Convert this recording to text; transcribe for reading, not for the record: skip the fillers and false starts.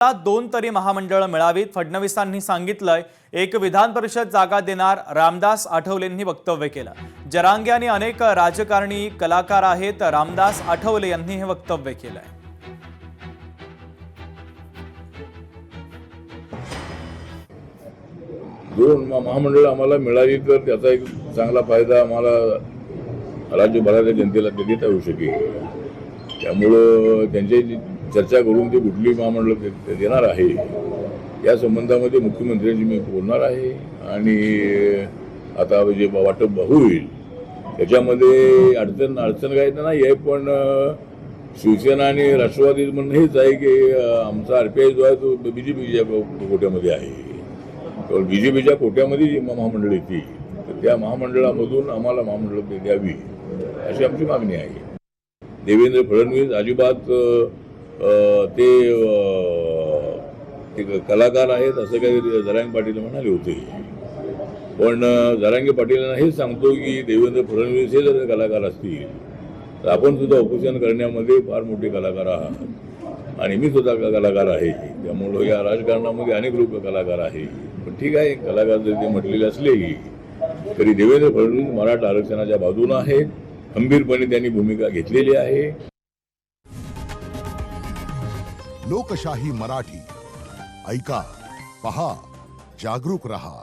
दोन तरी महामंडळ मिळावीत फडणवीसांनी सांगितलंय। एक विधान परिषद जागा देणार रामदास आठवलेंनी वक्तव्य केलं। जरांगे आणि अनेक राजकारणी कलाकार आहेत, रामदास आठवले यांनी हे वक्तव्य केलंय। दोन महामंडळ आम्हाला मिळाली तर त्याचा एक चांगला फायदा आम्हाला राज्यभराच्या जनतेला देता येऊ शकेल। त्यामुळे त्यांची चर्चा करून ते कुठली महामंडळ देणार आहे या संबंधामध्ये मुख्यमंत्र्यांशी मी बोलणार आहे आणि आता जे वाटप होईल त्याच्यामध्ये अडचण काही नाही आहे, पण शिवसेना आणि राष्ट्रवादी म्हणणं हेच आहे की आमचा आरपीआय जो आहे तो बीजेपीच्या कोट्यामध्ये आहे। तर बीजेपीच्या कोट्यामध्ये जी महामंडळ येतील तर त्या महामंडळामधून आम्हाला महामंडळ द्यावी अशी आमची मागणी आहे। देवेंद्र फडणवीस अजिबात ते कलाकार आहेत असं काही जरांगे पाटील म्हणाले होते, पण जरांगे पाटीलांना हेच सांगतो की देवेंद्र फडणवीस हे जर कलाकार असतील तर आपण सुद्धा उपोषण करण्यामध्ये फार मोठे कलाकार आहात आणि मी सुद्धा कलाकार आहे। त्यामुळं या राजकारणामध्ये अनेक लोक कलाकार आहे, पण ठीक आहे, कलाकार जरी ते म्हटलेले असलेही तरी देवेंद्र फडणवीस मराठा आरक्षणाच्या बाजूने आहेत, खंबीरपणे त्यांनी भूमिका घेतलेली आहे। लोकशाही मराठी ऐका, पहा, जागरूक रहा।